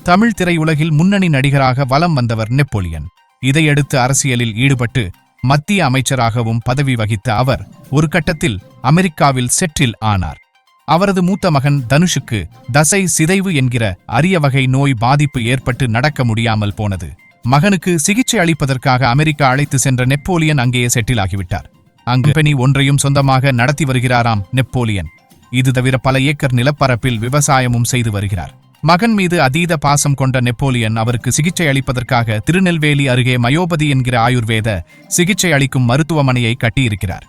தமிழ் திரையுலகில் முன்னணி நடிகராக வலம் வந்தவர் நெப்போலியன். இதையடுத்து அரசியலில் ஈடுபட்டு மத்திய அமைச்சராகவும் பதவி வகித்த அவர் ஒரு கட்டத்தில் அமெரிக்காவில் செட்டில் ஆனார். அவரது மூத்த மகன் தனுஷுக்கு தசை சிதைவு என்கிற அரிய வகை நோய் பாதிப்பு ஏற்பட்டு நடக்க முடியாமல் போனது. மகனுக்கு சிகிச்சை அளிப்பதற்காக அமெரிக்கா அழைத்து சென்ற நெப்போலியன் அங்கேயே செட்டில் ஆகிவிட்டார். அங்கு கம்பெனி ஒன்றையும் சொந்தமாக நடத்தி வருகிறாராம் நெப்போலியன். இது தவிர பல ஏக்கர் நிலப்பரப்பில் விவசாயமும் செய்து வருகிறார். மகன் மீது அதீத பாசம் கொண்ட நெப்போலியன் அவருக்கு சிகிச்சை அளிப்பதற்காக திருநெல்வேலி அருகே மயோபதி என்கிற ஆயுர்வேத சிகிச்சை அளிக்கும் மருத்துவமனையை கட்டியிருக்கிறார்.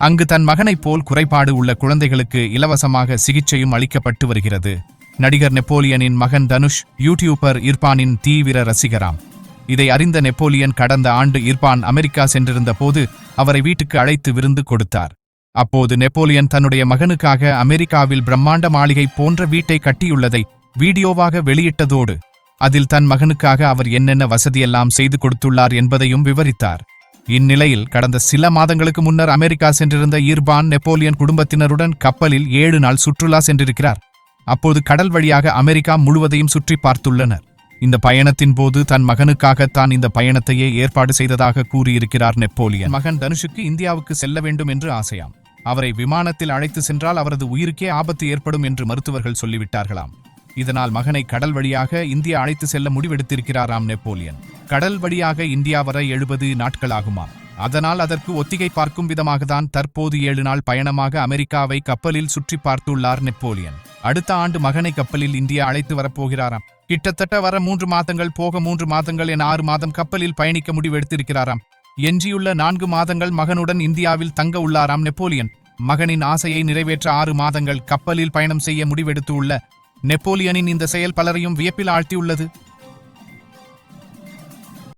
அங்கு தன் மகனைப் போல் குறைபாடு உள்ள குழந்தைகளுக்கு இலவசமாக சிகிச்சையும் அளிக்கப்பட்டு வருகிறது. நடிகர் நெப்போலியனின் மகன் தனுஷ் யூடியூபர் இர்பானின் தீவிர ரசிகராம். இதை அறிந்த நெப்போலியன் கடந்த ஆண்டு இர்பான் அமெரிக்கா சென்றிருந்த போது அவரை வீட்டுக்கு அழைத்து விருந்து கொடுத்தார். அப்போது நெப்போலியன் தன்னுடைய மகனுக்காக அமெரிக்காவில் பிரம்மாண்ட மாளிகை போன்ற வீட்டை கட்டியுள்ளதை வீடியோவாக வெளியிட்டதோடு அதில் தன் மகனுக்காக அவர் என்னென்ன வசதியெல்லாம் செய்து கொடுத்துள்ளார் என்பதையும் விவரித்தார். இந்நிலையில் கடந்த சில மாதங்களுக்கு முன்னர் அமெரிக்கா சென்றிருந்த இர்பான் நெப்போலியன் குடும்பத்தினருடன் கப்பலில் 7 நாள் சுற்றுலா சென்றிருக்கிறார். அப்போது கடல் வழியாக அமெரிக்கா முழுவதையும் சுற்றி பார்த்துள்ளனர். இந்த பயணத்தின் போது தன் மகனுக்காகத்தான் இந்த பயணத்தையே ஏற்பாடு செய்ததாக கூறியிருக்கிறார் நெப்போலியன். மகன் தனுஷுக்கு இந்தியாவுக்கு செல்ல வேண்டும் என்று ஆசையாம். அவரை விமானத்தில் அழைத்து சென்றால் அவரது உயிருக்கே ஆபத்து ஏற்படும் என்று மருத்துவர்கள் சொல்லிவிட்டார்களாம். இதனால் மகனை கடல் வழியாக இந்தியா அழைத்து செல்ல முடிவெடுத்திருக்கிறாராம் நெப்போலியன். கடல் வழியாக இந்தியா வர 70 நாட்களாகுமாம். அதனால் அதற்கு ஒத்திகை பார்க்கும் விதமாகத்தான் தற்போது 7 நாள் பயணமாக அமெரிக்காவை கப்பலில் சுற்றி பார்த்துள்ளார் நெப்போலியன். அடுத்த ஆண்டு மகனை கப்பலில் இந்தியா அழைத்து வரப்போகிறாராம். கிட்டத்தட்ட வர 3 மாதங்கள் போக 3 மாதங்கள் என 6 மாதம் கப்பலில் பயணிக்க முடிவெடுத்திருக்கிறாராம். எஞ்சியுள்ள 4 மாதங்கள் மகனுடன் இந்தியாவில் தங்க உள்ளாராம் நெப்போலியன். மகனின் ஆசையை நிறைவேற்ற 6 மாதங்கள் கப்பலில் பயணம் செய்ய முடிவெடுத்துள்ள நெப்போலியனின் இந்த செயல் பலரையும் வியப்பில் ஆழ்த்தியுள்ளது.